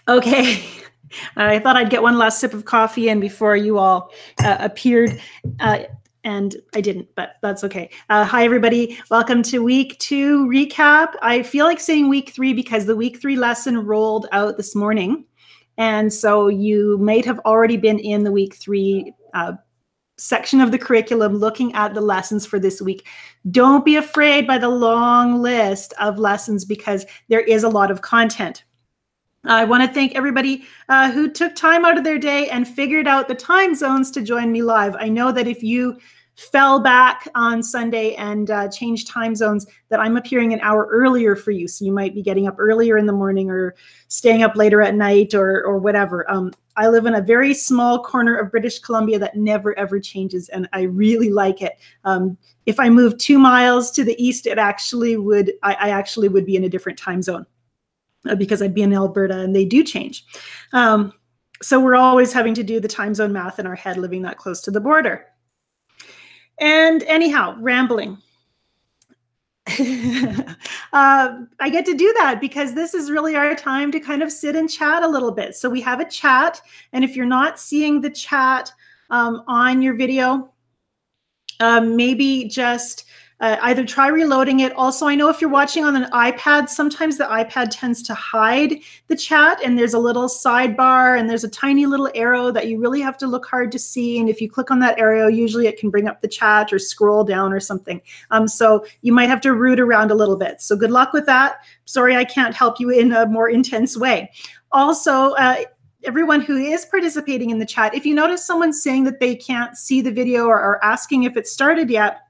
Okay. I thought I'd get one last sip of coffee in before you all appeared, and I didn't, but that's okay. Hi, everybody. Welcome to week 2 recap. I feel like saying week 3 because the week 3 lesson rolled out this morning. And so you might have already been in the week 3 section of the curriculum looking at the lessons for this week. Don't be afraid by the long list of lessons because there is a lot of content. I want to thank everybody who took time out of their day and figured out the time zones to join me live. I know that if you fell back on Sunday and changed time zones, that I'm appearing an hour earlier for you. So you might be getting up earlier in the morning or staying up later at night or whatever. I live in a very small corner of British Columbia that never, ever changes, and I really like it. If I moved 2 miles to the east, I actually would be in a different time zone. Because I'd be in Alberta and they do change. So we're always having to do the time zone math in our head living that close to the border. And anyhow, rambling. I get to do that because this is really our time to kind of sit and chat a little bit. So we have a chat, and if you're not seeing the chat on your video, maybe just either try reloading it. Also, I know if you're watching on an iPad, sometimes the iPad tends to hide the chat, and there's a little sidebar and there's a tiny little arrow that you really have to look hard to see. And if you click on that arrow, usually it can bring up the chat or scroll down or something. So you might have to root around a little bit. So good luck with that. Sorry, I can't help you in a more intense way. Also, everyone who is participating in the chat, if you notice someone saying that they can't see the video or asking if it started yet,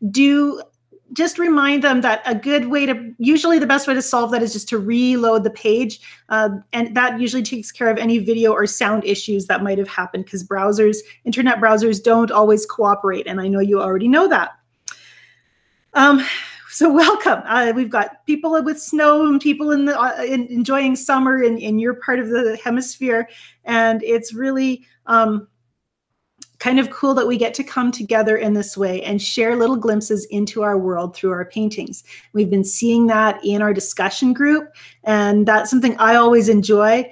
do just remind them that usually the best way to solve that is just to reload the page. And that usually takes care of any video or sound issues that might have happened because internet browsers don't always cooperate. And I know you already know that. So welcome. We've got people with snow and people enjoying summer in your part of the hemisphere. And it's really kind of cool that we get to come together in this way and share little glimpses into our world through our paintings. We've been seeing that in our discussion group, and that's something I always enjoy.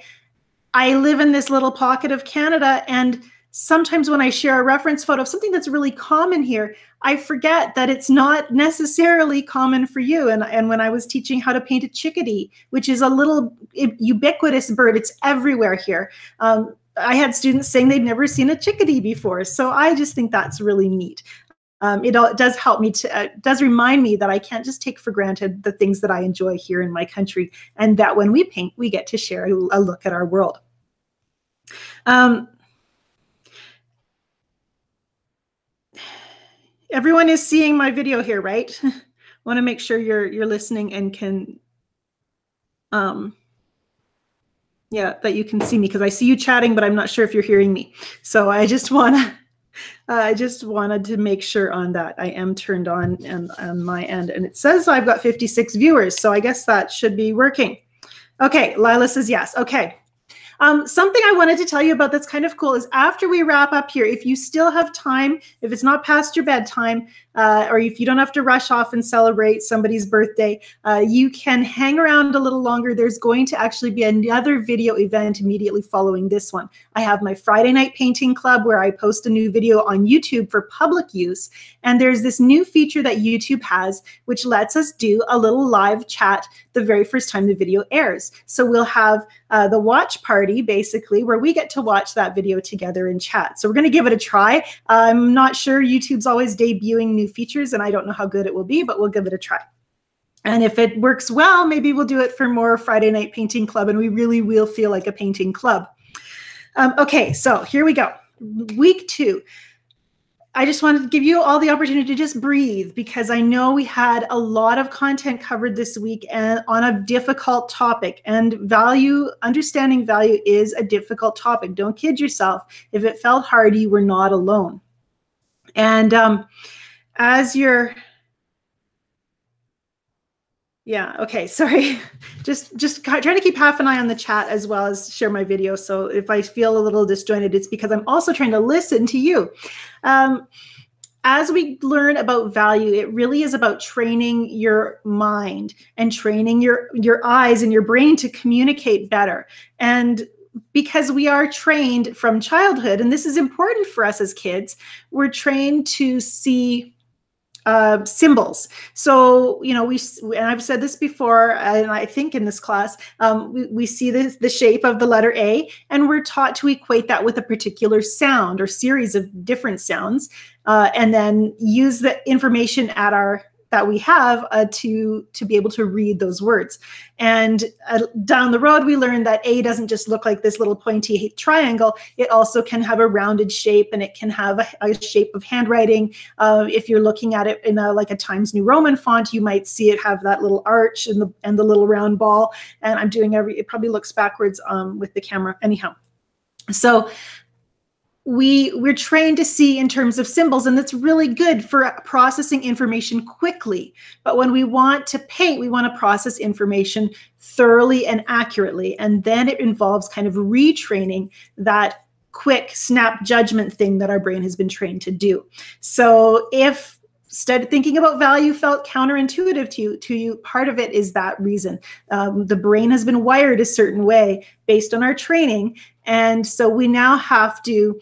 I live in this little pocket of Canada, and sometimes when I share a reference photo of something that's really common here, I forget that it's not necessarily common for you. And when I was teaching how to paint a chickadee, which is a little ubiquitous bird, it's everywhere here. I had students saying they'd never seen a chickadee before. So I just think that's really neat. It does help me does remind me that I can't just take for granted the things that I enjoy here in my country, and that when we paint, we get to share a look at our world. Everyone is seeing my video here, right? I want to make sure you're listening and can, yeah, that you can see me because I see you chatting, but I'm not sure if you're hearing me. So I just wanted to make sure on that I am turned on and on my end, and it says I've got 56 viewers, so I guess that should be working. Okay, Lila says yes. Okay. Something I wanted to tell you about that's kind of cool is after we wrap up here, if you still have time, if it's not past your bedtime, or if you don't have to rush off and celebrate somebody's birthday, you can hang around a little longer. There's going to actually be another video event immediately following this one. I have my Friday night painting club where I post a new video on YouTube for public use. And there's this new feature that YouTube has, which lets us do a little live chat the very first time the video airs. So we'll have the watch party, basically, where we get to watch that video together and chat. So we're going to give it a try. I'm not sure. YouTube's always debuting new features, and I don't know how good it will be, but we'll give it a try. And if it works well, maybe we'll do it for more Friday Night Painting Club, and we really will feel like a painting club. Okay, so here we go. Week 2. I just wanted to give you all the opportunity to just breathe, because I know we had a lot of content covered this week and on a difficult topic, and understanding value is a difficult topic. Don't kid yourself. If it felt hard, you were not alone. And as you're, yeah, okay, sorry. Just trying to keep half an eye on the chat as well as share my video. So if I feel a little disjointed, it's because I'm also trying to listen to you. as we learn about value, it really is about training your mind and training your eyes and your brain to communicate better. And because we are trained from childhood, and this is important for us as kids, we're trained to see symbols. So, you know, and I've said this before, and I think in this class, we see the shape of the letter A, and we're taught to equate that with a particular sound or series of different sounds, and then use the information that we have to be able to read those words. And down the road, we learned that A doesn't just look like this little pointy triangle. It also can have a rounded shape, and it can have a shape of handwriting. If you're looking at it in like a Times New Roman font, you might see it have that little arch and the little round ball. And I'm doing it probably looks backwards with the camera. Anyhow, so we're trained to see in terms of symbols, and that's really good for processing information quickly. But when we want to paint, we want to process information thoroughly and accurately. And then it involves kind of retraining that quick snap judgment thing that our brain has been trained to do. So if instead thinking about value felt counterintuitive to you, part of it is that reason. The brain has been wired a certain way based on our training. And so we now have to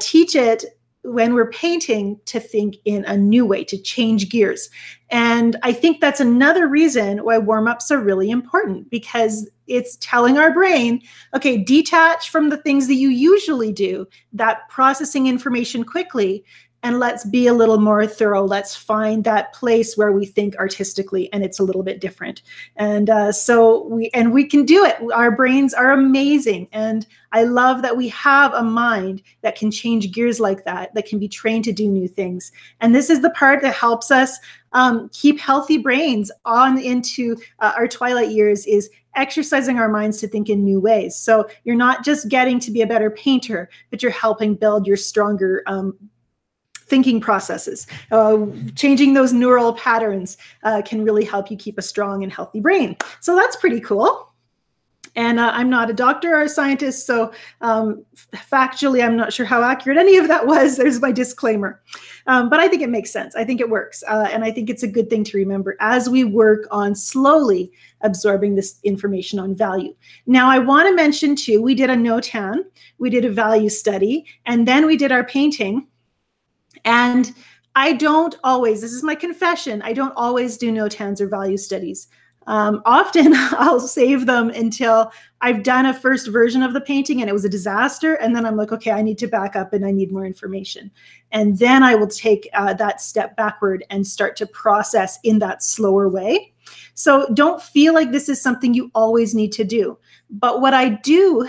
teach it when we're painting to think in a new way, to change gears. And I think that's another reason why warm-ups are really important, because it's telling our brain, okay, detach from the things that you usually do, that processing information quickly, and let's be a little more thorough. Let's find that place where we think artistically, and it's a little bit different. And so we can do it. Our brains are amazing. And I love that we have a mind that can change gears like that can be trained to do new things. And this is the part that helps us keep healthy brains on into our twilight years, is exercising our minds to think in new ways. So you're not just getting to be a better painter, but you're helping build your stronger thinking processes. Changing those neural patterns can really help you keep a strong and healthy brain. So that's pretty cool. And I'm not a doctor or a scientist, so factually, I'm not sure how accurate any of that was. There's my disclaimer. But I think it makes sense. I think it works. And I think it's a good thing to remember as we work on slowly absorbing this information on value. Now, I want to mention too, we did a NOTAN, we did a value study, and then we did our painting. And I don't always, this is my confession, I don't always do NOTANs or value studies. Often I'll save them until I've done a first version of the painting and it was a disaster. And then I'm like, okay, I need to back up and I need more information. And then I will take that step backward and start to process in that slower way. So don't feel like this is something you always need to do. But what I do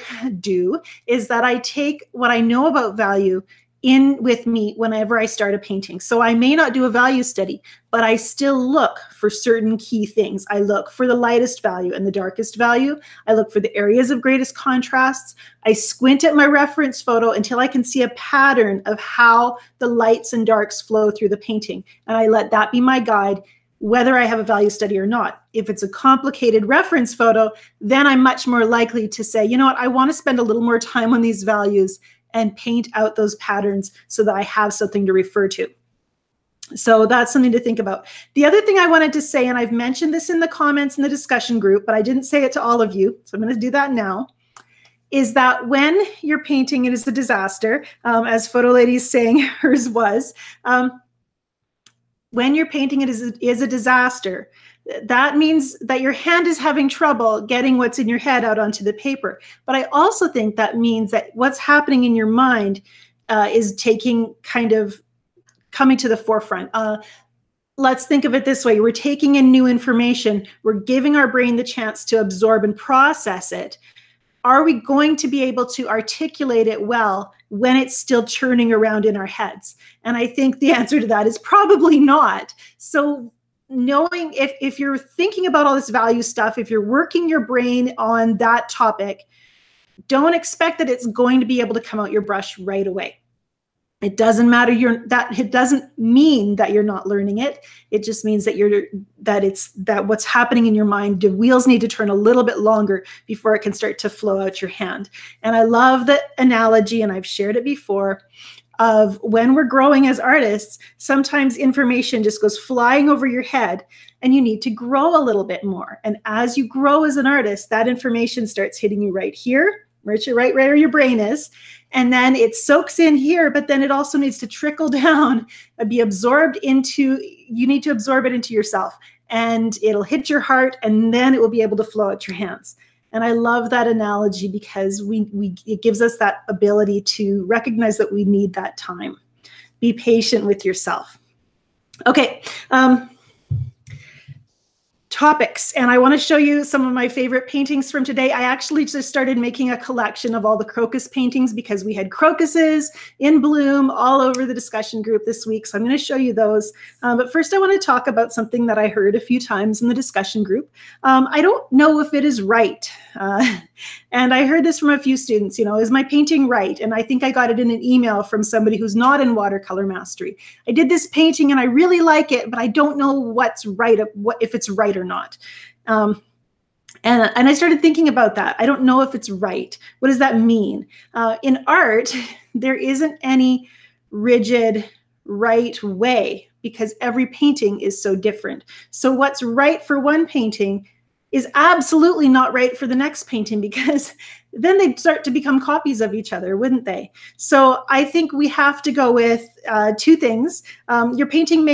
is that I take what I know about value in with me whenever I start a painting. So I may not do a value study, but I still look for certain key things. I look for the lightest value and the darkest value. I look for the areas of greatest contrasts. I squint at my reference photo until I can see a pattern of how the lights and darks flow through the painting. And I let that be my guide, whether I have a value study or not. If it's a complicated reference photo, then I'm much more likely to say, you know what, I want to spend a little more time on these values and paint out those patterns so that I have something to refer to. So that's something to think about. The other thing I wanted to say, and I've mentioned this in the comments in the discussion group, but I didn't say it to all of you, so I'm going to do that now, is that when you're painting, it is a disaster, as Photo Lady's saying hers was. When you're painting, it is a disaster. That means that your hand is having trouble getting what's in your head out onto the paper. But I also think that means that what's happening in your mind is coming to the forefront. Let's think of it this way. We're taking in new information. We're giving our brain the chance to absorb and process it. Are we going to be able to articulate it well when it's still churning around in our heads? And I think the answer to that is probably not. So knowing if you're thinking about all this value stuff, if you're working your brain on that topic, don't expect that it's going to be able to come out your brush right away. It doesn't matter. It doesn't mean that you're not learning it. It just means that what's happening in your mind, the wheels need to turn a little bit longer before it can start to flow out your hand. And I love the analogy, and I've shared it before, of when we're growing as artists, sometimes information just goes flying over your head and you need to grow a little bit more. And as you grow as an artist, that information starts hitting you right here, right where your brain is. And then it soaks in here, but then it also needs to trickle down and be absorbed into, you need to absorb it into yourself, and it'll hit your heart, and then it will be able to flow out your hands. And I love that analogy because it gives us that ability to recognize that we need that time. Be patient with yourself. Okay. Topics, and I want to show you some of my favorite paintings from today. I actually just started making a collection of all the crocus paintings because we had crocuses in bloom all over the discussion group this week. So I'm going to show you those. But first I want to talk about something that I heard a few times in the discussion group. I don't know if it is right. And I heard this from a few students, is my painting right? And I think I got it in an email from somebody who's not in watercolor mastery. I did this painting and I really like it, but I don't know what's right, if it's right or not. And I started thinking about that. I don't know if it's right. What does that mean? In art, there isn't any rigid right way because every painting is so different. So what's right for one painting is absolutely not right for the next painting, because then they'd start to become copies of each other, wouldn't they? So I think we have to go with two things. Your painting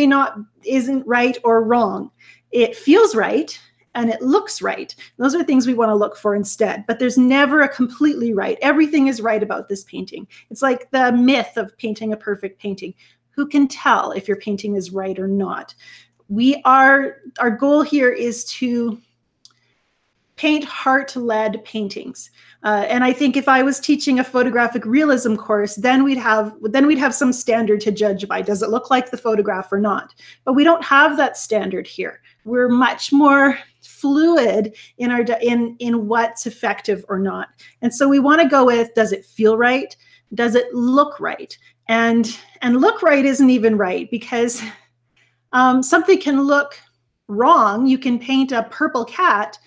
isn't right or wrong. It feels right and it looks right. Those are things we want to look for instead, but there's never a completely right. Everything is right about this painting. It's like the myth of painting a perfect painting. Who can tell if your painting is right or not? Our goal here is to paint heart-led paintings. And I think if I was teaching a photographic realism course, then we'd have some standard to judge by. Does it look like the photograph or not? But we don't have that standard here. We're much more fluid in what's effective or not. And so we want to go with, does it feel right? Does it look right? And look right isn't even right, because something can look wrong. You can paint a purple cat,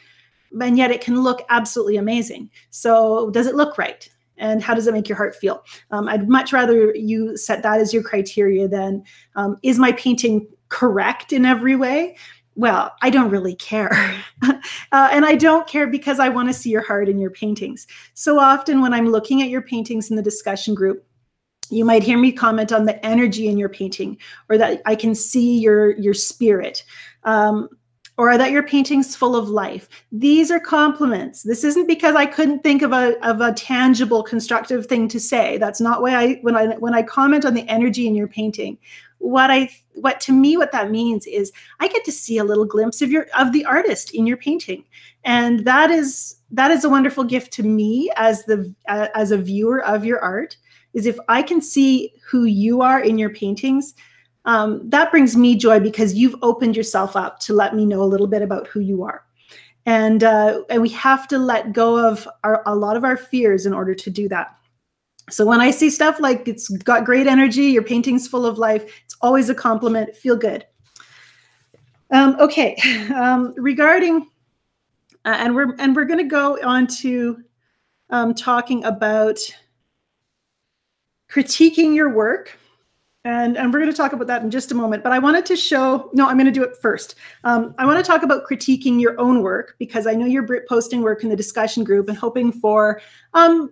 and yet it can look absolutely amazing. So does it look right? And how does it make your heart feel? I'd much rather you set that as your criteria than, is my painting correct in every way? Well, I don't really care. And I don't care because I want to see your heart in your paintings. So often when I'm looking at your paintings in the discussion group, you might hear me comment on the energy in your painting, or that I can see your spirit. Or that your painting's full of life. These are compliments. This isn't because I couldn't think of a tangible, constructive thing to say. That's not why when I comment on the energy in your painting, what to me what means is I get to see a little glimpse of the artist in your painting, and that is a wonderful gift to me as a viewer of your art. Is if I can see who you are in your paintings. That brings me joy because you've opened yourself up to let me know a little bit about who you are. And we have to let go of a lot of our fears in order to do that. So when I see stuff like it's got great energy, your painting's full of life, it's always a compliment. Feel good. Okay, regarding, and we're going to go on to talking about critiquing your work. And we're going to talk about that in just a moment. But I wanted to show, no, I'm going to do it first. I want to talk about critiquing your own work, because I know you're posting work in the discussion group and hoping for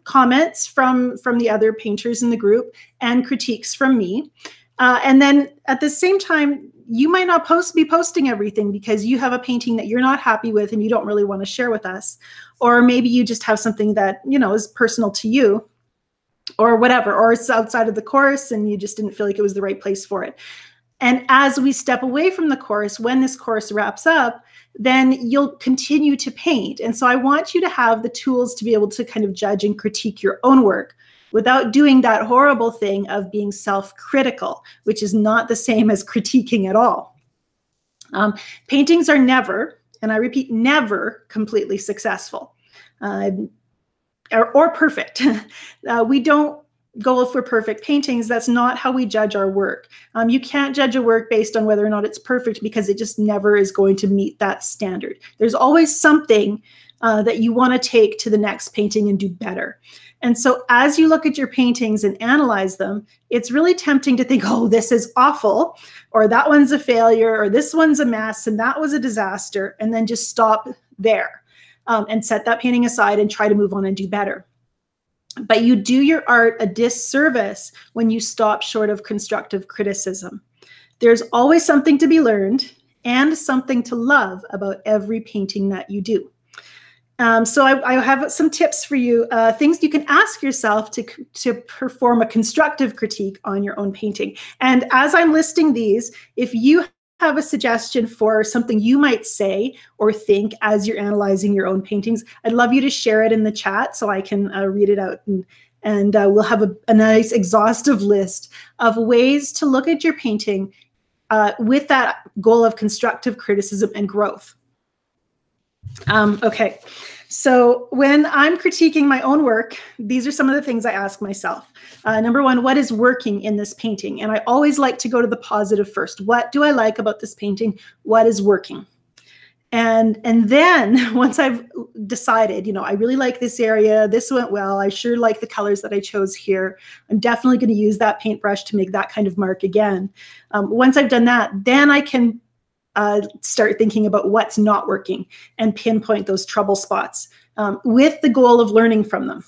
comments from the other painters in the group and critiques from me. And then at the same time, you might not be posting everything because you have a painting that you're not happy with and you don't really want to share with us. Or maybe you just have something that, is personal to you. Or whatever, or it's outside of the course and you just didn't feel like it was the right place for it. And as we step away from the course, when this course wraps up, then you'll continue to paint. And so I want you to have the tools to be able to kind of judge and critique your own work without doing that horrible thing of being self-critical, which is not the same as critiquing at all. Paintings are never, and I repeat, never completely successful. Or perfect. We don't go for perfect paintings. That's not how we judge our work. You can't judge a work based on whether or not it's perfect, because it just never is going to meet that standard. There's always something that you want to take to the next painting and do better. And so as you look at your paintings and analyze them, it's really tempting to think, oh, this is awful, or that one's a failure, or this one's a mess, and that was a disaster, and then just stop there and set that painting aside and try to move on and do better. But you do your art a disservice when you stop short of constructive criticism. There's always something to be learned and something to love about every painting that you do. So I have some tips for you, things you can ask yourself to perform a constructive critique on your own painting. And as I'm listing these, if you have a suggestion for something you might say or think as you're analyzing your own paintings, I'd love you to share it in the chat so I can read it out, and we'll have a nice exhaustive list of ways to look at your painting with that goal of constructive criticism and growth. Okay, so when I'm critiquing my own work, these are some of the things I ask myself. Number one, what is working in this painting? And I always like to go to the positive first. What do I like about this painting? What is working? And then once I've decided, you know, I really like this area, this went well, I sure like the colors that I chose here, I'm definitely going to use that paintbrush to make that kind of mark again. Once I've done that, then I can start thinking about what's not working and pinpoint those trouble spots with the goal of learning from them.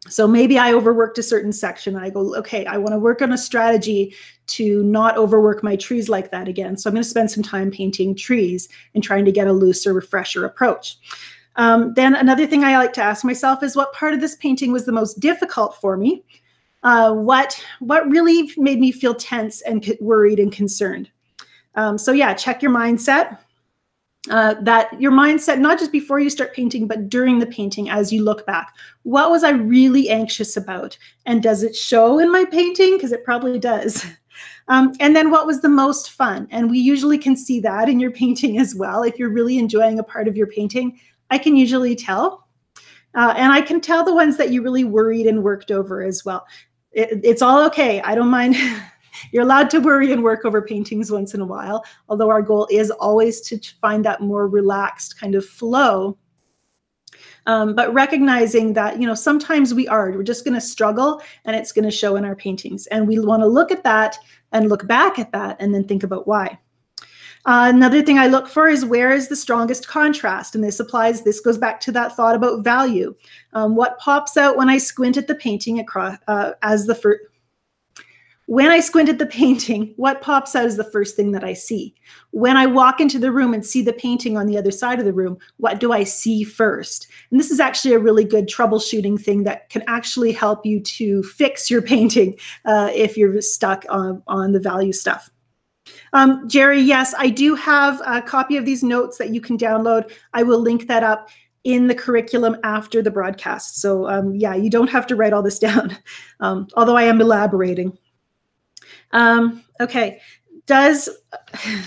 So maybe I overworked a certain section. I go, okay, I want to work on a strategy to not overwork my trees like that again. So I'm going to spend some time painting trees and trying to get a looser, fresher approach. Then another thing I like to ask myself is, what part of this painting was the most difficult for me? What really made me feel tense and worried and concerned? So yeah, check your mindset. That your mindset, not just before you start painting, but during the painting as you look back. What was I really anxious about? And does it show in my painting? Because it probably does. And then what was the most fun? And we usually can see that in your painting as well. If you're really enjoying a part of your painting, I can usually tell. And I can tell the ones that you really worried and worked over as well. It's all okay. I don't mind. You're allowed to worry and work over paintings once in a while, although our goal is always to find that more relaxed kind of flow. But recognizing that, you know, sometimes we're just going to struggle and it's going to show in our paintings. And we want to look at that and look back at that and then think about why. Another thing I look for is, where is the strongest contrast? And this goes back to that thought about value. What pops out when I squint at the painting across when I squint at the painting, what pops out is the first thing that I see. When I walk into the room and see the painting on the other side of the room, what do I see first? And this is actually a really good troubleshooting thing that can actually help you to fix your painting if you're stuck on the value stuff. Jerry, yes, I do have a copy of these notes that you can download. I will link that up in the curriculum after the broadcast. So yeah, you don't have to write all this down, although I am elaborating. Okay.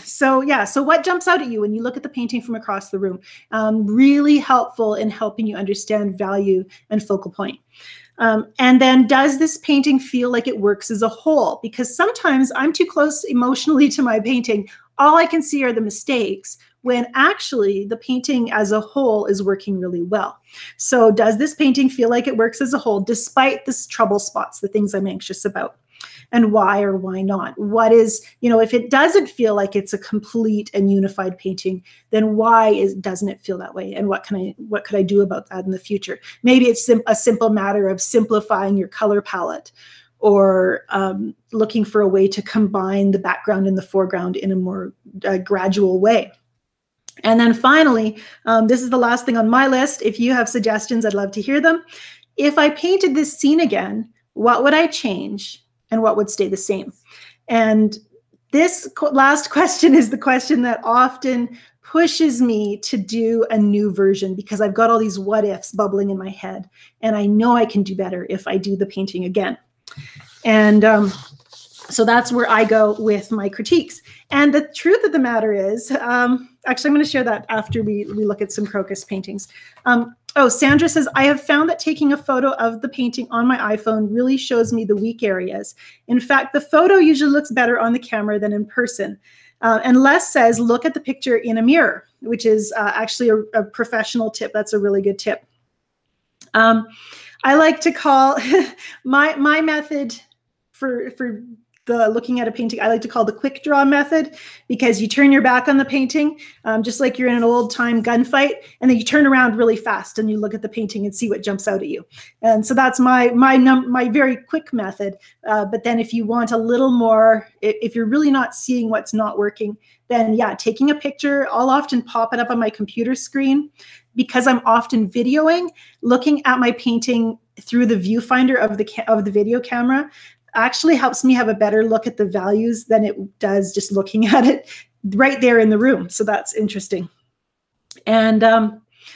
So what jumps out at you when you look at the painting from across the room? Really helpful in helping you understand value and focal point. And then, does this painting feel like it works as a whole? Because sometimes I'm too close emotionally to my painting. All I can see are the mistakes, when actually the painting as a whole is working really well. So does this painting feel like it works as a whole, despite this trouble spots, the things I'm anxious about? And why or why not? What is, you know, if it doesn't feel like it's a complete and unified painting, then why doesn't it feel that way? And what could I do about that in the future? Maybe it's a simple matter of simplifying your color palette, or looking for a way to combine the background and the foreground in a more gradual way. And then finally, this is the last thing on my list. If you have suggestions, I'd love to hear them. If I painted this scene again, what would I change? And what would stay the same? And this last question is the question that often pushes me to do a new version, because I've got all these what ifs bubbling in my head, and I know I can do better if I do the painting again. And so that's where I go with my critiques. And the truth of the matter is, actually, I'm going to share that after we look at some crocus paintings. Oh, Sandra says, I have found that taking a photo of the painting on my iPhone really shows me the weak areas. In fact, the photo usually looks better on the camera than in person. And Les says, look at the picture in a mirror, which is actually a professional tip. That's a really good tip. I like to call my method for the looking at a painting, I like to call the quick draw method, because you turn your back on the painting, just like you're in an old time gunfight, and then you turn around really fast and you look at the painting and see what jumps out at you. And so that's my very quick method. But then if you want a little more, if you're really not seeing what's not working, then yeah, taking a picture, I'll often pop it up on my computer screen, because I'm often videoing, looking at my painting through the viewfinder of the video camera actually helps me have a better look at the values than it does just looking at it right there in the room. So that's interesting. And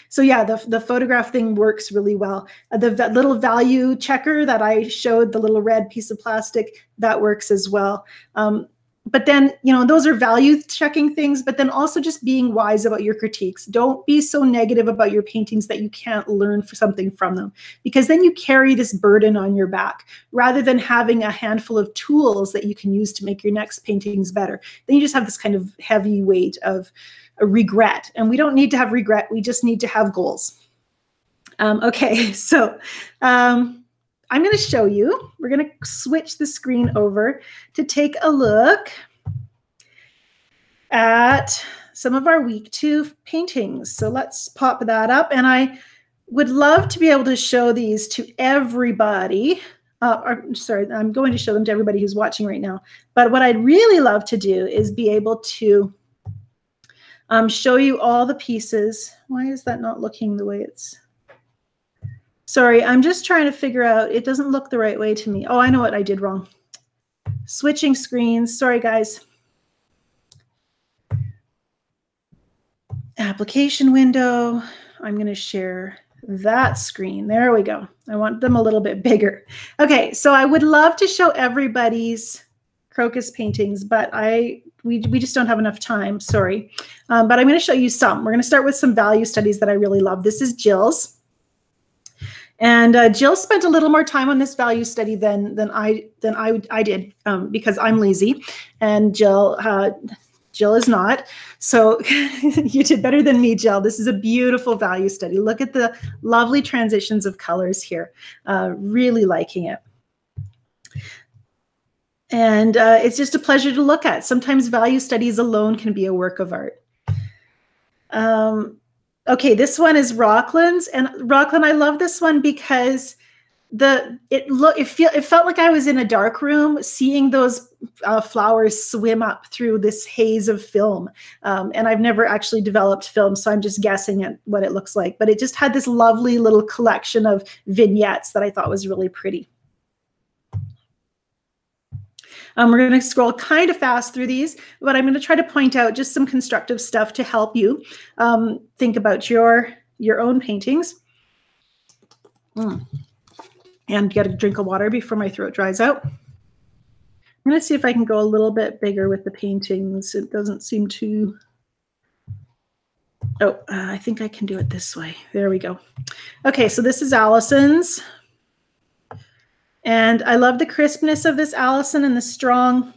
so yeah, the photograph thing works really well. The little value checker that I showed, the little red piece of plastic, that works as well. But then, you know, those are value checking things, but then also just being wise about your critiques. Don't be so negative about your paintings that you can't learn something from them, because then you carry this burden on your back rather than having a handful of tools that you can use to make your next paintings better. Then you just have this kind of heavy weight of a regret, and we don't need to have regret. We just need to have goals. Okay, so I'm going to show you. We're going to switch the screen over to take a look at some of our week 2 paintings. So let's pop that up. And I would love to be able to show these to everybody. Sorry, I'm going to show them to everybody who's watching right now. But what I'd really love to do is be able to show you all the pieces. Why is that not looking the way it's... Sorry, I'm just trying to figure out, it doesn't look the right way to me. Oh, I know what I did wrong. Switching screens, sorry guys. Application window, I'm gonna share that screen. There we go. I want them a little bit bigger. Okay, so I would love to show everybody's crocus paintings, but we just don't have enough time, sorry. But I'm gonna show you some. We're gonna start with some value studies that I really love. This is Jill's. And Jill spent a little more time on this value study than I did, because I'm lazy, and Jill is not. So you did better than me, Jill. This is a beautiful value study. Look at the lovely transitions of colors here. Really liking it. And it's just a pleasure to look at. Sometimes value studies alone can be a work of art. Okay, this one is Rockland's, and Rockland, I love this one because it felt like I was in a dark room seeing those flowers swim up through this haze of film. And I've never actually developed film, so I'm just guessing at what it looks like. But it just had this lovely little collection of vignettes that I thought was really pretty. We're going to scroll kind of fast through these, but I'm going to try to point out just some constructive stuff to help you think about your own paintings. And get a drink of water before my throat dries out. I'm going to see if I can go a little bit bigger with the paintings. It doesn't seem to... Oh, I think I can do it this way. There we go. Okay, so this is Allison's. And I love the crispness of this Allison and the strong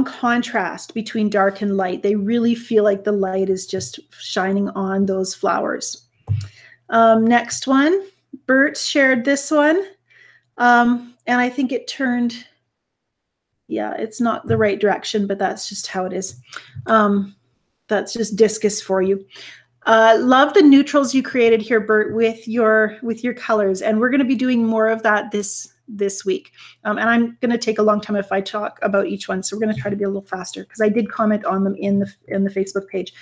contrast between dark and light. They really feel like the light is just shining on those flowers. Next one, Bert shared this one. And I think it turned, yeah, it's not the right direction, but that's just how it is. That's just discus for you. Love the neutrals you created here, Bert, with your colors, and we're going to be doing more of that this week. And I'm going to take a long time if I talk about each one, so we're going to try to be a little faster because I did comment on them in the Facebook page.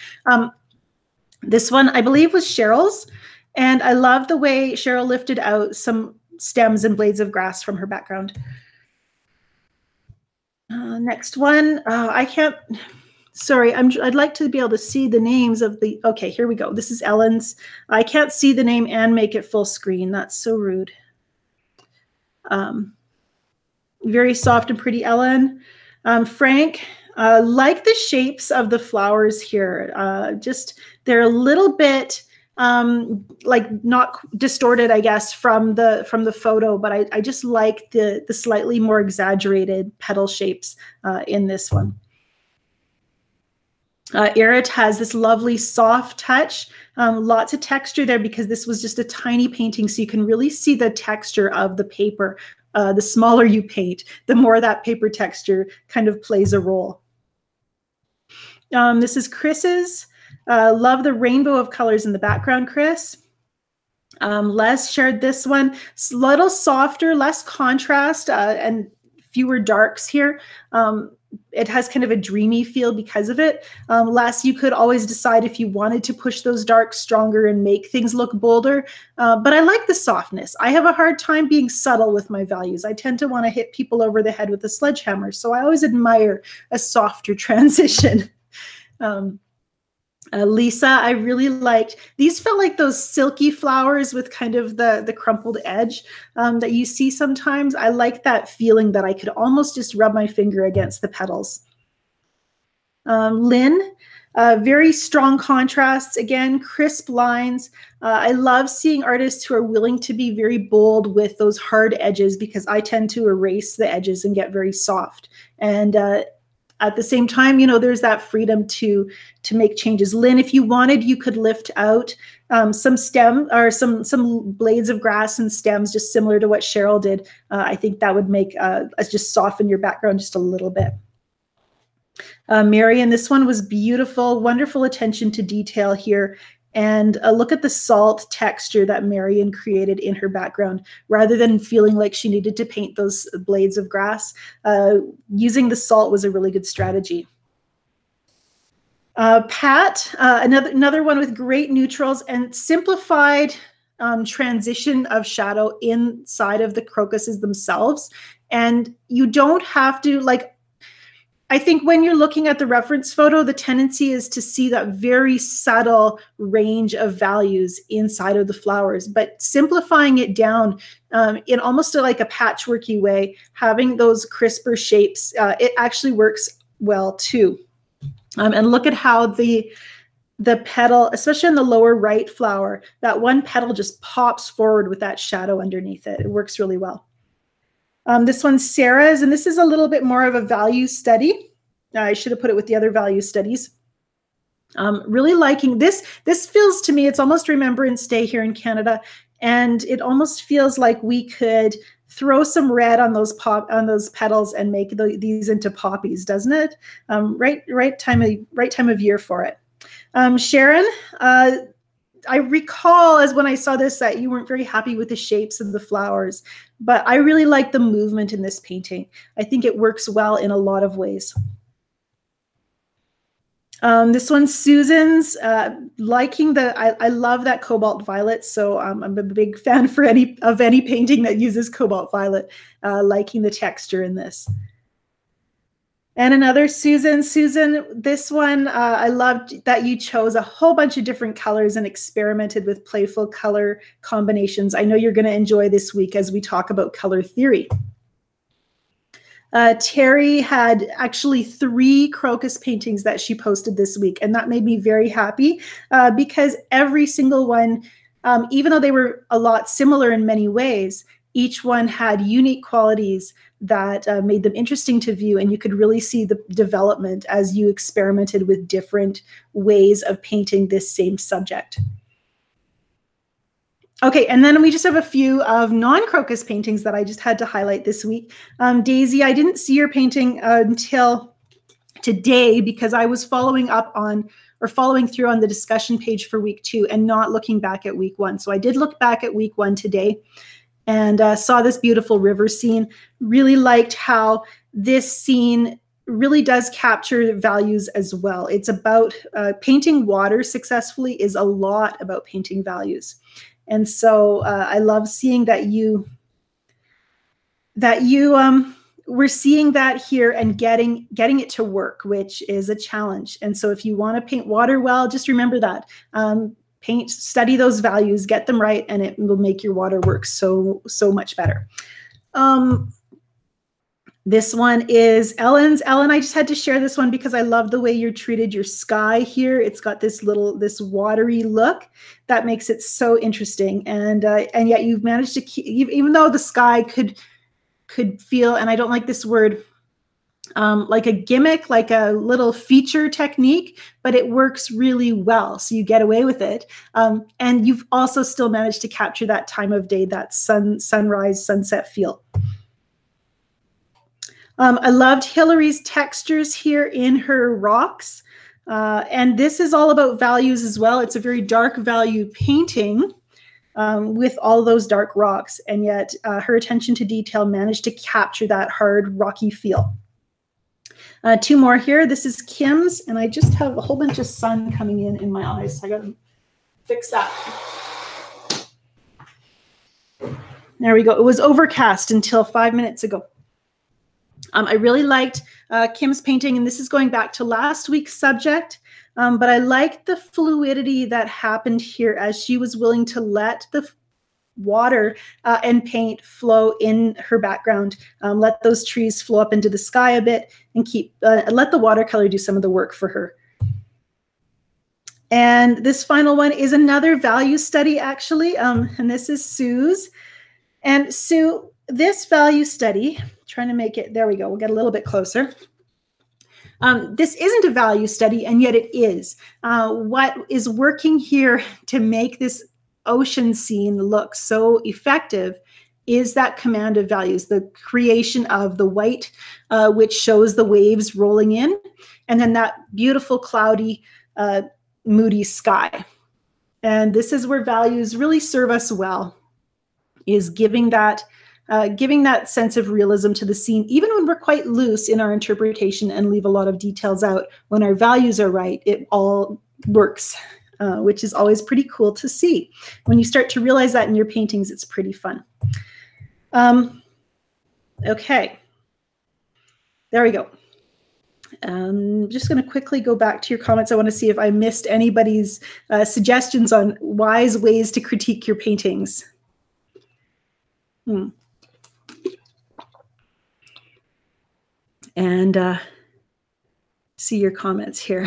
This one I believe was Cheryl's, and I love the way Cheryl lifted out some stems and blades of grass from her background. Next one, I can't. Sorry, I'd like to be able to see the names of the, okay, here we go. This is Ellen's. I can't see the name and make it full screen. That's so rude. Very soft and pretty Ellen. Frank, like the shapes of the flowers here. Just, they're a little bit like not distorted, I guess, from the photo, but I just like the slightly more exaggerated petal shapes in this one. Irit has this lovely soft touch, lots of texture there because this was just a tiny painting, so you can really see the texture of the paper. The smaller you paint, the more that paper texture kind of plays a role. This is Chris's. Love the rainbow of colors in the background, Chris. Les shared this one. It's a little softer, less contrast, and fewer darks here. It has kind of a dreamy feel because of it. Les, you could always decide if you wanted to push those darks stronger and make things look bolder. But I like the softness. I have a hard time being subtle with my values. I tend to want to hit people over the head with a sledgehammer. So I always admire a softer transition. Lisa, I really liked, these felt like those silky flowers with kind of the crumpled edge that you see sometimes. I like that feeling that I could almost just rub my finger against the petals. Lynn, very strong contrasts, again, crisp lines. I love seeing artists who are willing to be very bold with those hard edges because I tend to erase the edges and get very soft. And at the same time, you know, there's that freedom to make changes. Lynn, if you wanted, you could lift out some stem or some blades of grass and stems, just similar to what Cheryl did. I think that would make us just soften your background just a little bit. Marion, this one was beautiful, wonderful attention to detail here. And look at the salt texture that Marion created in her background. Rather than feeling like she needed to paint those blades of grass, using the salt was a really good strategy. Pat, another one with great neutrals and simplified transition of shadow inside of the crocuses themselves. And you don't have to, like, I think when you're looking at the reference photo, the tendency is to see that very subtle range of values inside of the flowers, but simplifying it down in almost like a patchworky way, having those crisper shapes, it actually works well too. And look at how the petal, especially in the lower right flower, that one petal just pops forward with that shadow underneath it. It works really well. This one's Sarah's, and this is a little bit more of a value study. I should have put it with the other value studies. Really liking this. This feels to me, it's almost Remembrance Day here in Canada, and it almost feels like we could throw some red on those petals and make these into poppies, doesn't it? Right time of year for it. Sharon, I recall as when I saw this that you weren't very happy with the shapes of the flowers, but I really like the movement in this painting. I think it works well in a lot of ways. This one's Susan's, liking I love that cobalt violet, so I'm a big fan for any painting that uses cobalt violet, liking the texture in this. And another Susan, this one, I loved that you chose a whole bunch of different colors and experimented with playful color combinations. I know you're going to enjoy this week as we talk about color theory. Terry had actually 3 crocus paintings that she posted this week, and that made me very happy because every single one, even though they were a lot similar in many ways, each one had unique qualities that made them interesting to view, and you could really see the development as you experimented with different ways of painting this same subject. Okay, and then we just have a few of non-crocus paintings that I just had to highlight this week. Daisy, I didn't see your painting until today because I was following through on the discussion page for week 2 and not looking back at week 1. So I did look back at week 1 today and saw this beautiful river scene. Really liked how this scene really does capture values as well. It's about painting water successfully is a lot about painting values. And so I love seeing that you we're seeing that here and getting it to work, which is a challenge. And so if you want to paint water well, just remember that. Study those values, get them right, and it will make your water work so much better. This one is Ellen's. Ellen, I just had to share this one because I love the way you treated your sky here. It's got this watery look that makes it so interesting. And yet you've managed to keep, even though the sky could feel, and I don't like this word, like a gimmick, like a little feature technique, but it works really well. So you get away with it. And you've also still managed to capture that time of day, that sunrise, sunset feel. I loved Hillary's textures here in her rocks. And this is all about values as well. It's a very dark value painting with all those dark rocks. And yet her attention to detail managed to capture that hard, rocky feel. Two more here. This is Kim's, and I just have a whole bunch of sun coming in my eyes, so I got to fix that. There we go. It was overcast until 5 minutes ago. I really liked Kim's painting, and this is going back to last week's subject, but I liked the fluidity that happened here as she was willing to let the water and paint flow in her background, let those trees flow up into the sky a bit, and let the watercolor do some of the work for her. And this final one is another value study, actually, and this is Sue's. And Sue, this value study, trying to make it, there we go, we'll get a little bit closer. This isn't a value study, and yet it is. What is working here to make this ocean scene look so effective is that command of values, the creation of the white, which shows the waves rolling in, and then that beautiful cloudy, moody sky. And this is where values really serve us well, is giving that sense of realism to the scene, even when we're quite loose in our interpretation and leave a lot of details out. When our values are right, it all works. Which is always pretty cool to see. When you start to realize that in your paintings, it's pretty fun. Okay, there we go. Just going to quickly go back to your comments. I want to see if I missed anybody's suggestions on wise ways to critique your paintings. And see your comments here.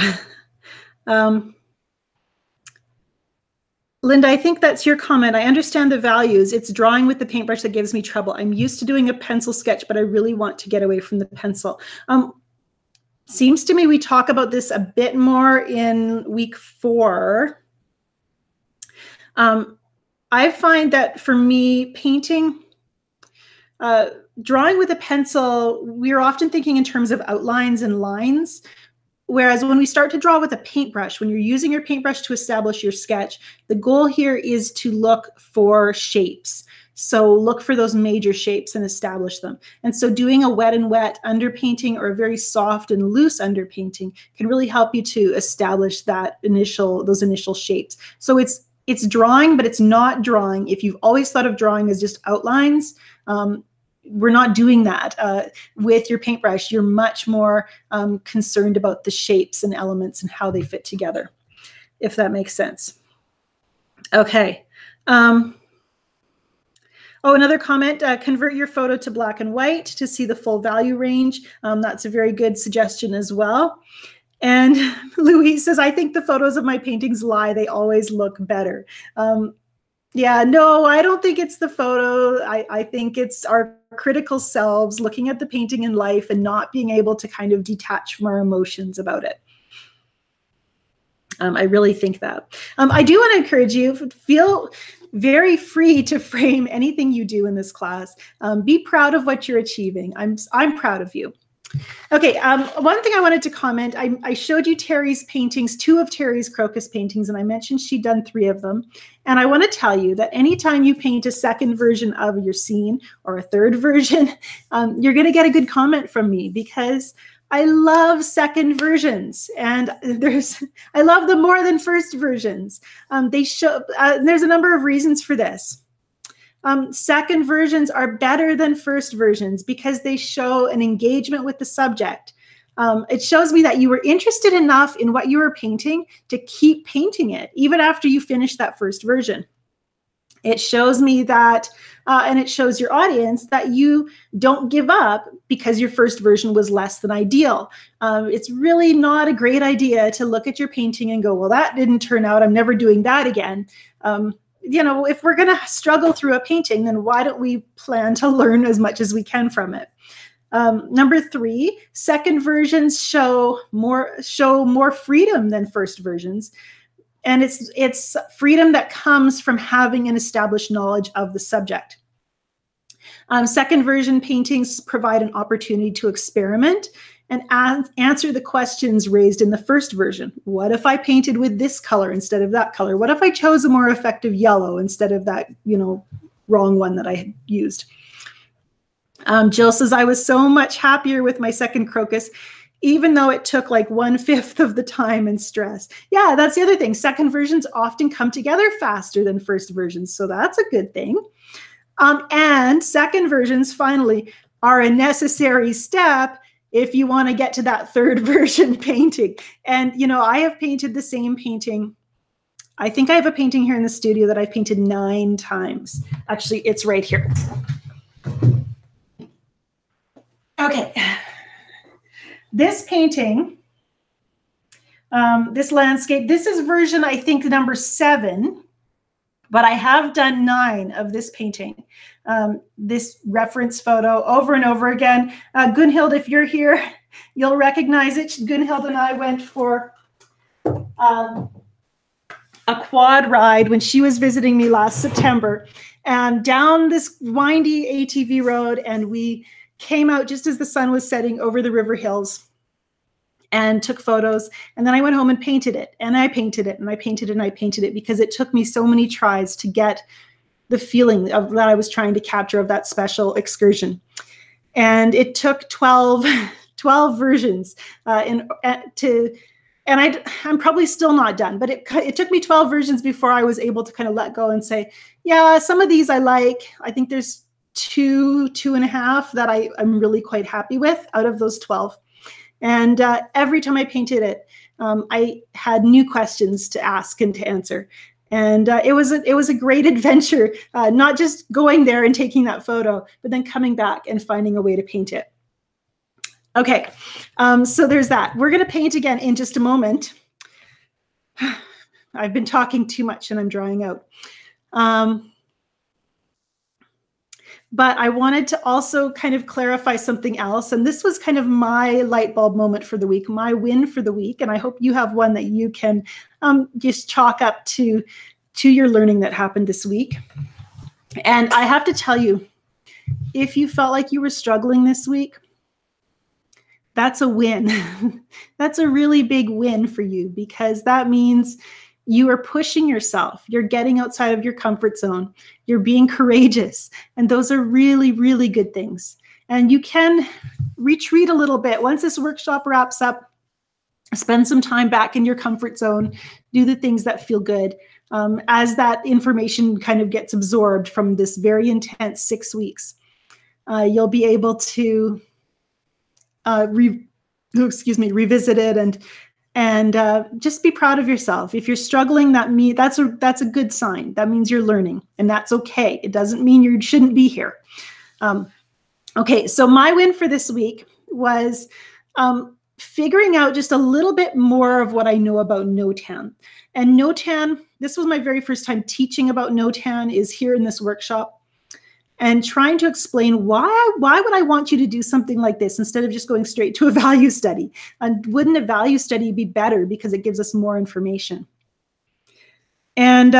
Linda, I think that's your comment. I understand the values. It's drawing with the paintbrush that gives me trouble. I'm used to doing a pencil sketch, but I really want to get away from the pencil. Seems to me we talk about this a bit more in week 4. I find that for me, painting, drawing with a pencil, we're often thinking in terms of outlines and lines. Whereas when we start to draw with a paintbrush, when you're using your paintbrush to establish your sketch, the goal here is to look for shapes. So look for those major shapes and establish them. And so doing a wet and wet underpainting or a very soft and loose underpainting can really help you to establish that those initial shapes. So it's drawing, but it's not drawing. If you've always thought of drawing as just outlines, we're not doing that with your paintbrush. You're much more concerned about the shapes and elements and how they fit together, if that makes sense. Okay. Oh, another comment, convert your photo to black and white to see the full value range. That's a very good suggestion as well. And Louise says, I think the photos of my paintings lie. They always look better. Yeah, no, I don't think it's the photo. I think it's our critical selves looking at the painting in life and not being able to kind of detach from our emotions about it. I really think that. I do want to encourage you, feel very free to frame anything you do in this class. Be proud of what you're achieving. I'm proud of you. Okay, one thing I wanted to comment, I showed you Terry's paintings, 2 of Terry's crocus paintings, and I mentioned she'd done 3 of them. And I want to tell you that anytime you paint a second version of your scene or a third version, you're going to get a good comment from me, because I love second versions, and I love them more than first versions. There's a number of reasons for this. Second versions are better than first versions because they show an engagement with the subject. It shows me that you were interested enough in what you were painting to keep painting it, even after you finish that first version. It shows me that, and it shows your audience that you don't give up because your first version was less than ideal. It's really not a great idea to look at your painting and go, well, that didn't turn out. I'm never doing that again. You know, if we're going to struggle through a painting, then why don't we plan to learn as much as we can from it? Number 3, second versions show more freedom than first versions. And it's freedom that comes from having an established knowledge of the subject. Second version paintings provide an opportunity to experiment and answer the questions raised in the first version. What if I painted with this color instead of that color? What if I chose a more effective yellow instead of that, wrong one that I had used? Jill says, I was so much happier with my second crocus, even though it took like 1/5 of the time and stress. Yeah, that's the other thing. Second versions often come together faster than first versions, so that's a good thing. And second versions, finally, are a necessary step if you want to get to that third version painting. And, I have painted the same painting. I think I have a painting here in the studio that I've painted 9 times. Actually, it's right here. Okay. This painting, this landscape, this is version, I think, number 7, but I have done 9 of this painting. This reference photo over and over again. Gunhild, if you're here, you'll recognize it. Gunhild and I went for a quad ride when she was visiting me last September, and down this windy ATV road, and we came out just as the sun was setting over the river hills and took photos. And then I went home and painted it, and I painted it, and I painted it, and I painted it, because it took me so many tries to get the feeling of that I was trying to capture of that special excursion. And it took 12 versions I'm probably still not done, but it took me 12 versions before I was able to kind of let go and say, yeah, some of these I like. I think there's 2.5 that I'm really quite happy with out of those 12. And every time I painted it, I had new questions to ask and to answer. And it was a great adventure, not just going there and taking that photo, but then coming back and finding a way to paint it. Okay, so there's that. We're going to paint again in just a moment. I've been talking too much and I'm drying out. But I wanted to also kind of clarify something else. And this was kind of my light bulb moment for the week, my win for the week. And I hope you have one that you can just chalk up to your learning that happened this week. And I have to tell you, if you felt like you were struggling this week, that's a win. That's a really big win for you, because that means you are pushing yourself. You're getting outside of your comfort zone. You're being courageous. And those are really, really good things. And you can retreat a little bit. Once this workshop wraps up, spend some time back in your comfort zone. Do the things that feel good. As that information kind of gets absorbed from this very intense 6 weeks, you'll be able to revisit it and just be proud of yourself. If you're struggling, that's a good sign. That means you're learning, and that's okay. It doesn't mean you shouldn't be here. Okay, so my win for this week was figuring out just a little bit more of what I know about no-tan. And no-tan, this was my very first time teaching about no-tan, is here in this workshop. And trying to explain why would I want you to do something like this instead of just going straight to a value study? And wouldn't a value study be better because it gives us more information? And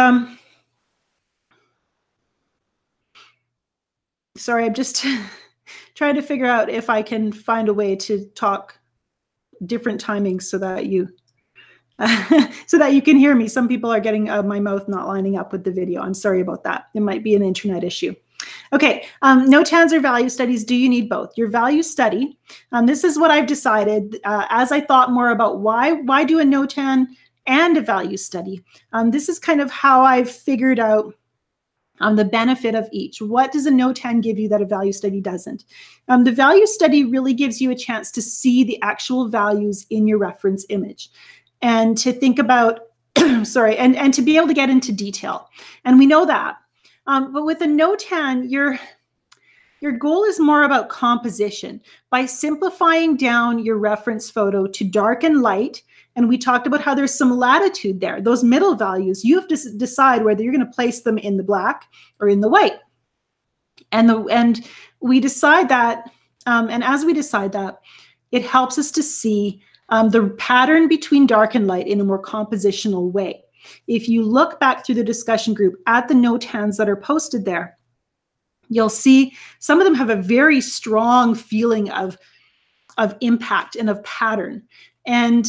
sorry, I'm just trying to figure out if I can find a way to talk different timings so that you can hear me. Some people are getting my mouth not lining up with the video. I'm sorry about that. It might be an internet issue. Okay, no-tans or value studies, do you need both? Your value study, this is what I've decided as I thought more about why do a no-tan and a value study. This is kind of how I've figured out the benefit of each. What does a no-tan give you that a value study doesn't? The value study really gives you a chance to see the actual values in your reference image and to think about, sorry, and to be able to get into detail. And we know that. But with a no-tan, your goal is more about composition. By simplifying down your reference photo to dark and light, and we talked about how there's some latitude there. Those middle values, you have to decide whether you're going to place them in the black or in the white. And we decide that And as we decide that, it helps us to see the pattern between dark and light in a more compositional way. If you look back through the discussion group at the note hands that are posted there, you'll see some of them have a very strong feeling of impact and of pattern. And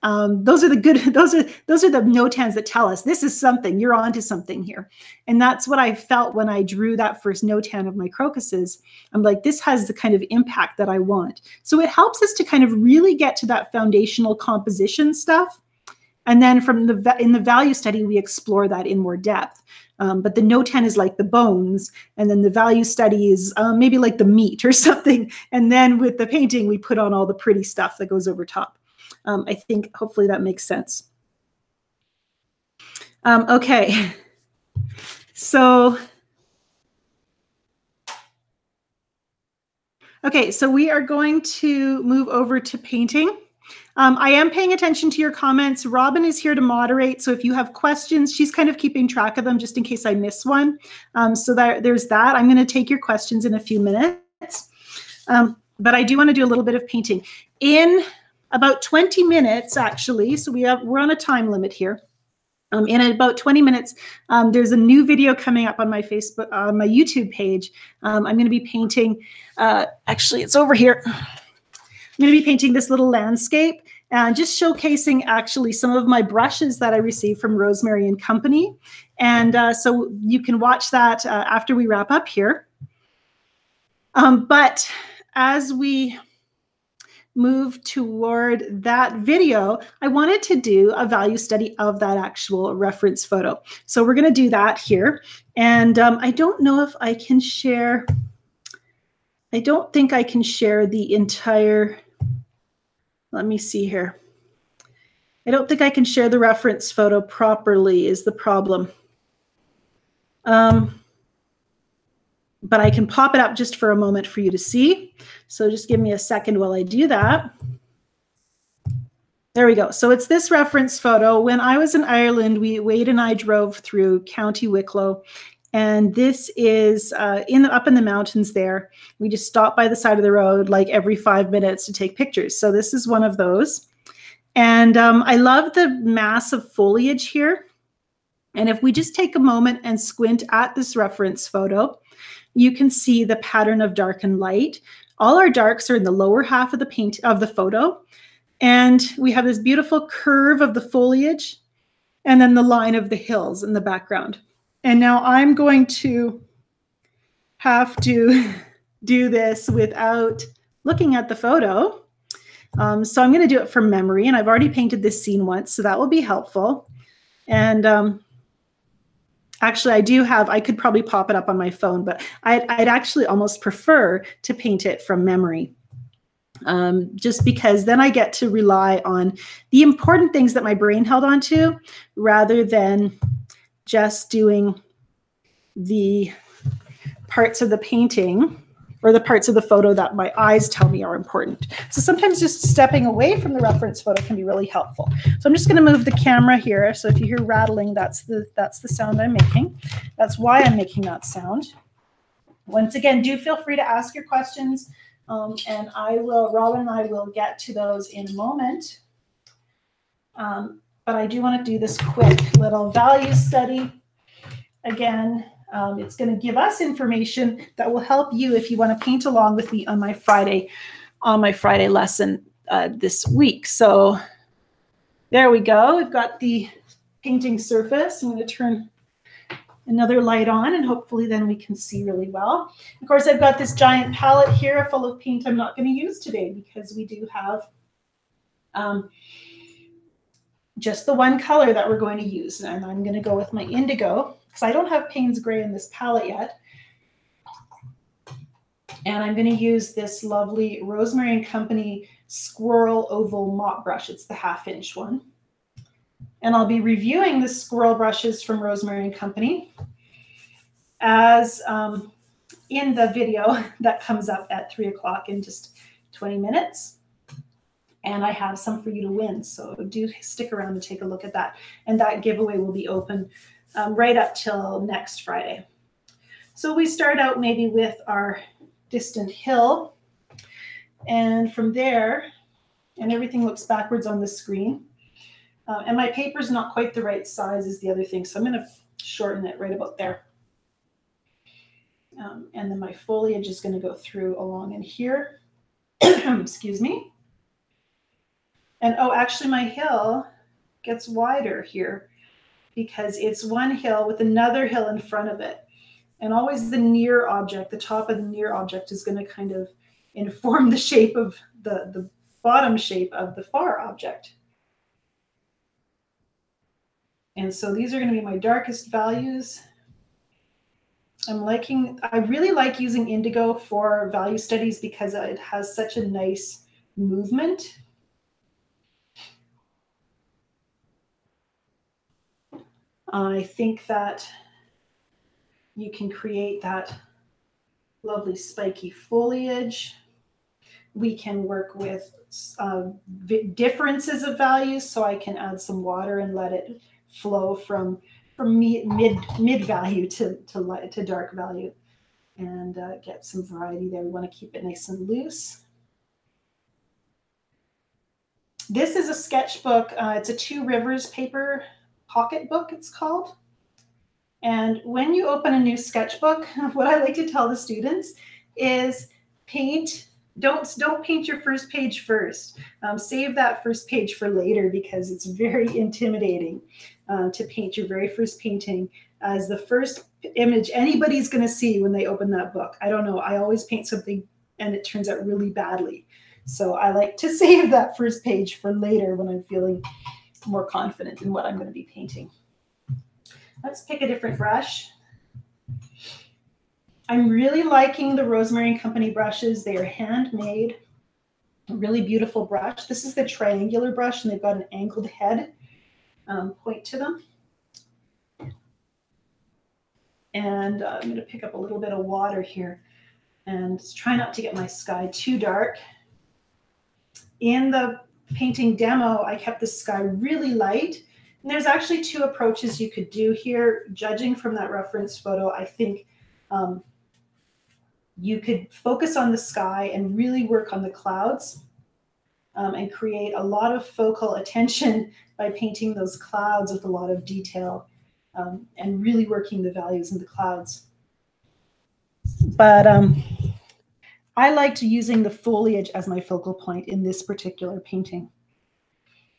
those are the good, those are the note hands that tell us this is something, you're onto something here. And that's what I felt when I drew that first note hand of my crocuses. I'm like, this has the kind of impact that I want. So it helps us to kind of really get to that foundational composition stuff. And then in the value study, we explore that in more depth. But the note hand is like the bones, and then the value study is maybe like the meat or something. And then with the painting, we put on all the pretty stuff that goes over top. I think hopefully that makes sense. Okay, so we are going to move over to painting. I am paying attention to your comments. Robin is here to moderate, so if you have questions, she's kind of keeping track of them just in case I miss one. So there's that. I'm going to take your questions in a few minutes, but I do want to do a little bit of painting in about 20 minutes, actually. So we're on a time limit here. In about 20 minutes, there's a new video coming up on my Facebook, my YouTube page. I'm going to be painting, actually, it's over here. I'm going to be painting this little landscape and just showcasing actually some of my brushes that I received from Rosemary and Company. And so you can watch that after we wrap up here. But as we move toward that video, I wanted to do a value study of that actual reference photo. So we're going to do that here. And I don't know if I can share, I don't think I can share the entire, let me see here. I don't think I can share the reference photo properly is the problem. But I can pop it up just for a moment for you to see. So just give me a second while I do that. There we go. So it's this reference photo. When I was in Ireland, Wade and I drove through County Wicklow, and this is up in the mountains there. We just stop by the side of the road like every 5 minutes to take pictures. So this is one of those. And I love the mass of foliage here. And if we just take a moment and squint at this reference photo, you can see the pattern of dark and light. All our darks are in the lower half of the photo. And we have this beautiful curve of the foliage and then the line of the hills in the background. And now I'm going to have to do this without looking at the photo. So I'm going to do it from memory, and I've already painted this scene once, so that will be helpful. And actually, I could probably pop it up on my phone, but I'd actually almost prefer to paint it from memory. Just because then I get to rely on the important things that my brain held on to rather than just doing the parts of the painting or the parts of the photo that my eyes tell me are important. So sometimes just stepping away from the reference photo can be really helpful. So I'm just going to move the camera here. So if you hear rattling, that's the sound I'm making. That's why I'm making that sound. Once again, do feel free to ask your questions. And Robin and I will get to those in a moment. But I do want to do this quick little value study. Again, it's going to give us information that will help you if you want to paint along with me on my Friday lesson this week. So there we go. We've got the painting surface. I'm going to turn another light on, and hopefully then we can see really well. Of course, I've got this giant palette here full of paint I'm not going to use today because we do have just the one color that we're going to use. And I'm going to go with my indigo because I don't have Payne's Gray in this palette yet. And I'm going to use this lovely Rosemary Company Squirrel Oval Mop Brush. It's the 1/2-inch one. And I'll be reviewing the squirrel brushes from Rosemary Company as in the video that comes up at 3 o'clock in just 20 minutes. And I have some for you to win. So do stick around and take a look at that. And that giveaway will be open right up till next Friday. So we start out maybe with our distant hill. And from there, and everything looks backwards on the screen. And my paper's not quite the right size is the other thing. So I'm going to shorten it right about there. And then my foliage is going to go through along in here. Excuse me. And oh, actually my hill gets wider here because it's one hill with another hill in front of it. And always the near object, the top of the near object is going to kind of inform the shape of the bottom shape of the far object. And so these are going to be my darkest values. I really like using indigo for value studies because it has such a nice movement. I think that you can create that lovely spiky foliage. We can work with differences of values, so I can add some water and let it flow from mid value to dark value, and get some variety there. We want to keep it nice and loose. This is a sketchbook. It's a Two Rivers paper pocket book, it's called. And when you open a new sketchbook, what I like to tell the students is don't paint your first page first. Save that first page for later because it's very intimidating to paint your very first painting as the first image anybody's going to see when they open that book. I don't know. I always paint something and it turns out really badly. So I like to save that first page for later when I'm feeling more confident in what I'm going to be painting. Let's pick a different brush. I'm really liking the Rosemary Co brushes. They are handmade, a really beautiful brush. This is the triangular brush, and they've got an angled head point to them. And I'm going to pick up a little bit of water here and try not to get my sky too dark. In the painting demo, I kept the sky really light. And there's actually two approaches you could do here. Judging from that reference photo, I think you could focus on the sky and really work on the clouds and create a lot of focal attention by painting those clouds with a lot of detail and really working the values in the clouds. But I liked using the foliage as my focal point in this particular painting.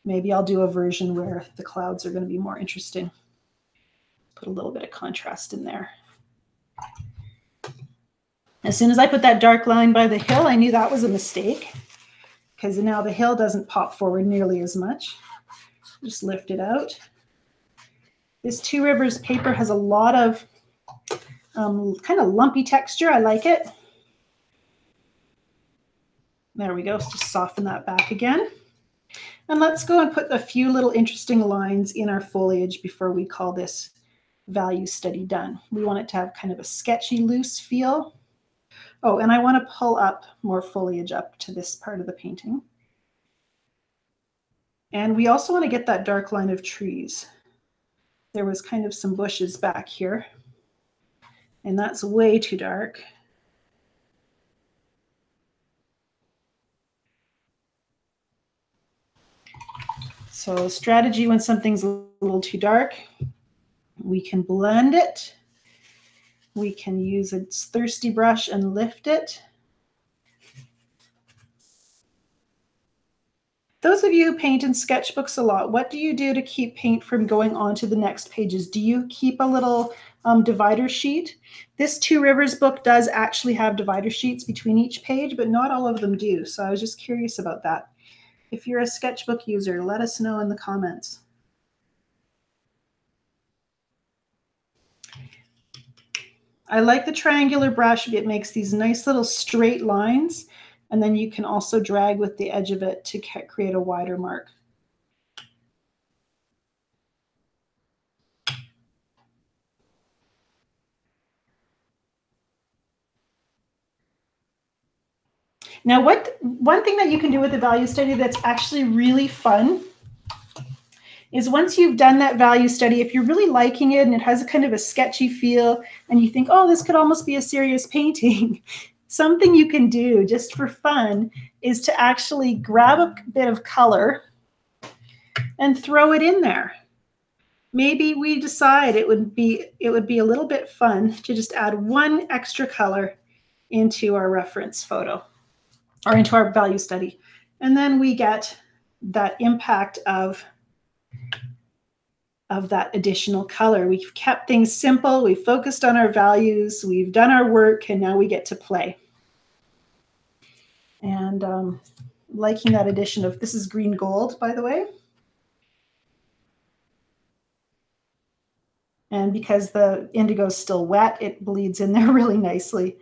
Maybe I'll do a version where the clouds are going to be more interesting. Put a little bit of contrast in there. As soon as I put that dark line by the hill, I knew that was a mistake because now the hill doesn't pop forward nearly as much. Just lift it out. This Two Rivers paper has a lot of kind of lumpy texture. I like it. There we go. Just soften that back again. And let's go and put a few little interesting lines in our foliage before we call this value study done. We want it to have kind of a sketchy, loose feel. Oh, and I want to pull up more foliage up to this part of the painting. And we also want to get that dark line of trees. There was kind of some bushes back here, and that's way too dark. So strategy when something's a little too dark, we can blend it. We can use a thirsty brush and lift it. Those of you who paint in sketchbooks a lot, what do you do to keep paint from going on to the next pages? Do you keep a little divider sheet? This Two Rivers book does actually have divider sheets between each page, but not all of them do. So I was just curious about that. If you're a sketchbook user, let us know in the comments. I like the triangular brush. It makes these nice little straight lines, and then you can also drag with the edge of it to create a wider mark. Now, one thing that you can do with a value study that's actually really fun is once you've done that value study, if you're really liking it and it has a kind of a sketchy feel and you think, oh, this could almost be a serious painting, something you can do just for fun is to actually grab a bit of color and throw it in there. Maybe we decide it would be a little bit fun to just add one extra color into our reference photo or into our value study. And then we get that impact of that additional color. We've kept things simple. We've focused on our values. We've done our work, and now we get to play. And liking that addition of, this is green gold, by the way. And because the indigo is still wet, it bleeds in there really nicely.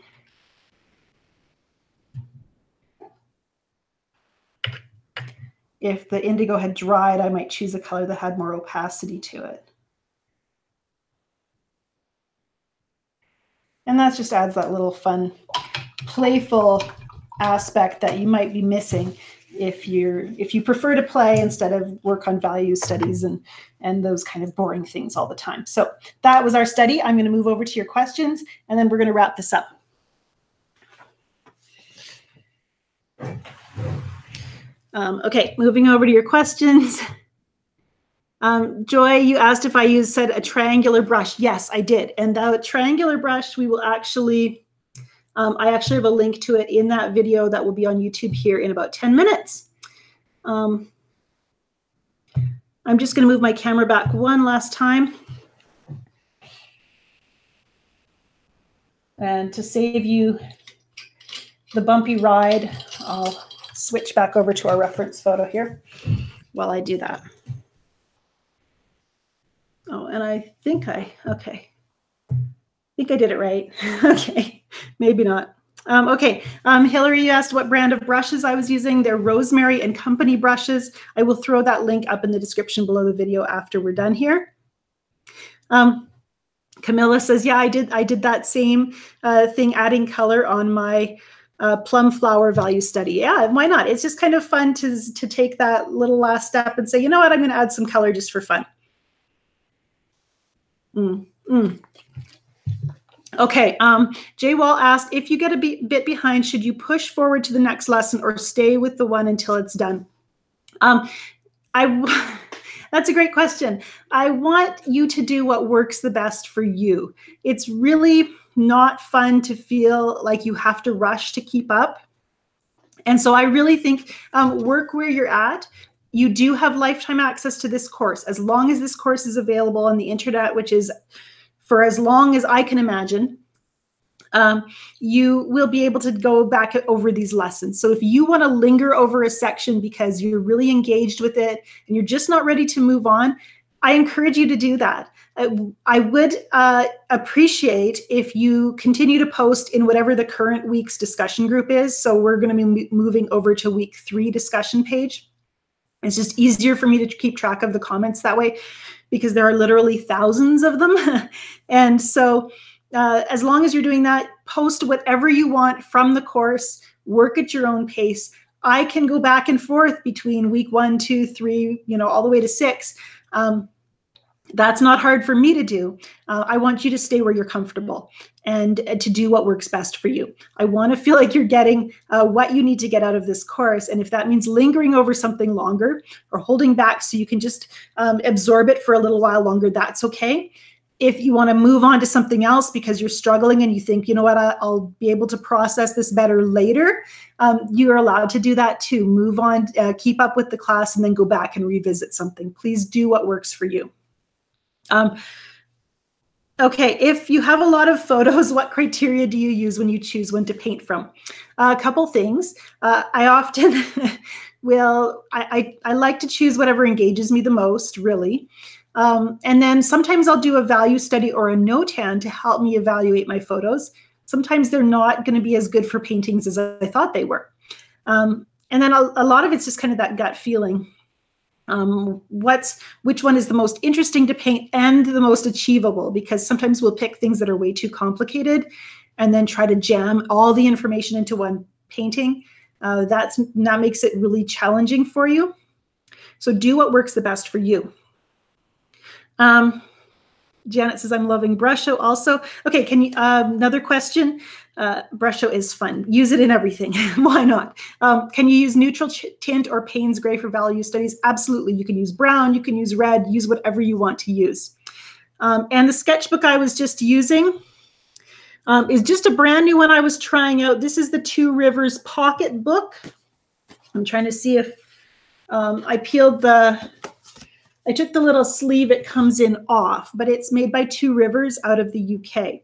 If the indigo had dried, I might choose a color that had more opacity to it. And that just adds that little fun, playful aspect that you might be missing if you prefer to play instead of work on value studies and those kind of boring things all the time. So that was our study. I'm going to move over to your questions, and then we're going to wrap this up. Okay, moving over to your questions. Joy, you asked if I said a triangular brush. Yes, I did. And the triangular brush, we will actually, I actually have a link to it in that video that will be on YouTube here in about 10 minutes. I'm just going to move my camera back one last time. And to save you the bumpy ride, I'll switch back over to our reference photo here while I do that. Oh, and I think I did it right. Okay, maybe not. Okay, Hillary, you asked what brand of brushes I was using. They're Rosemary and Company brushes. I will throw that link up in the description below the video after we're done here. Camilla says, yeah, I did that same thing, adding color on my plum flower value study. Yeah, why not? It's just kind of fun to take that little last step and say, you know what, I'm going to add some color just for fun. Okay, Jay Wall asked, if you get a bit behind, should you push forward to the next lesson or stay with the one until it's done? That's a great question. I want you to do what works the best for you. It's really not fun to feel like you have to rush to keep up. And so I really think work where you're at. You do have lifetime access to this course. As long as this course is available on the internet, which is for as long as I can imagine, you will be able to go back over these lessons. So if you want to linger over a section because you're really engaged with it and you're just not ready to move on, I encourage you to do that. I would appreciate if you continue to post in whatever the current week's discussion group is. So we're going to be moving over to week 3 discussion page. It's just easier for me to keep track of the comments that way because there are literally thousands of them. And so as long as you're doing that, post whatever you want from the course, work at your own pace. I can go back and forth between week 1, 2, 3, all the way to 6. That's not hard for me to do. I want you to stay where you're comfortable and to do what works best for you. I want to feel like you're getting what you need to get out of this course. And if that means lingering over something longer or holding back so you can just absorb it for a little while longer, that's okay. If you want to move on to something else because you're struggling and you think, you know what, I'll be able to process this better later, you're allowed to do that too. Move on, keep up with the class, and then go back and revisit something. Please do what works for you. Okay, if you have a lot of photos, what criteria do you use when you choose when to paint from? A couple things. I often I like to choose whatever engages me the most, really. And then sometimes I'll do a value study or a notan to help me evaluate my photos. Sometimes they're not going to be as good for paintings as I thought they were. And then a lot of it's just kind of that gut feeling. Which one is the most interesting to paint and the most achievable? Because sometimes we'll pick things that are way too complicated and then try to jam all the information into one painting. That makes it really challenging for you. So do what works the best for you. Janet says, I'm loving brush show also. Okay, can you, another question. Brush show is fun. Use it in everything. Why not? Can you use neutral tint or Payne's gray for value studies? Absolutely. You can use brown, you can use red, use whatever you want to use. And the sketchbook I was just using is just a brand new one I was trying out. This is the Two Rivers Pocket Book. I'm trying to see if I took the little sleeve it comes in off, but it's made by Two Rivers out of the UK.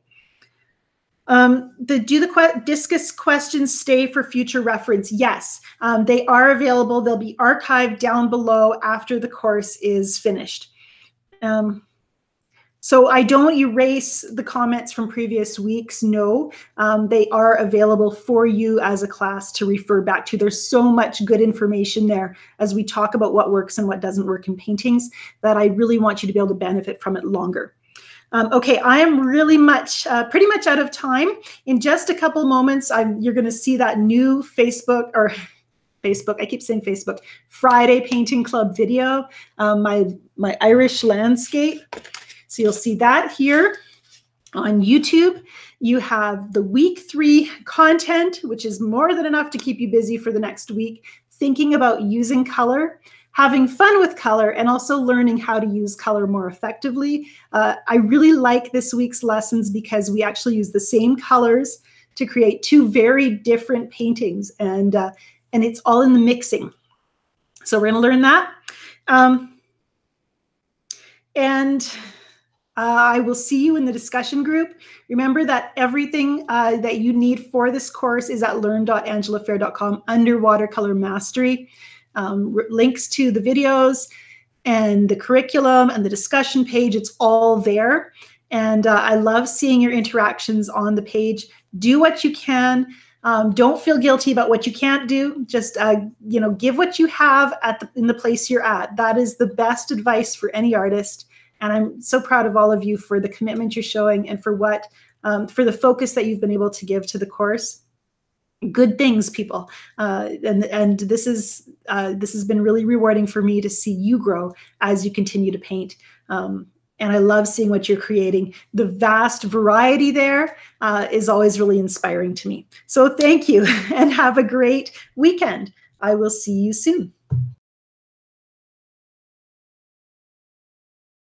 Do the discus questions stay for future reference? Yes, they are available. They'll be archived down below after the course is finished. So I don't erase the comments from previous weeks. No, they are available for you as a class to refer back to. There's so much good information there as we talk about what works and what doesn't work in paintings that I really want you to be able to benefit from it longer. Okay, I am really pretty much out of time. In just a couple moments, you're going to see that new Facebook, I keep saying Facebook, Friday Painting Club video, my Irish landscape. So you'll see that here on YouTube. You have the week 3 content, which is more than enough to keep you busy for the next week, thinking about using color, having fun with color, and also learning how to use color more effectively. I really like this week's lessons because we actually use the same colors to create 2 very different paintings, and it's all in the mixing. So we're going to learn that. I will see you in the discussion group. Remember that everything that you need for this course is at learn.angelafair.com under Watercolor Mastery. Links to the videos and the curriculum and the discussion page, it's all there. And I love seeing your interactions on the page. Do what you can. Don't feel guilty about what you can't do. Just give what you have in the place you're at. That is the best advice for any artist. And I'm so proud of all of you for the commitment you're showing and for for the focus that you've been able to give to the course. Good things, people. And this has been really rewarding for me to see you grow as you continue to paint. And I love seeing what you're creating. The vast variety there is always really inspiring to me. So thank you and have a great weekend. I will see you soon.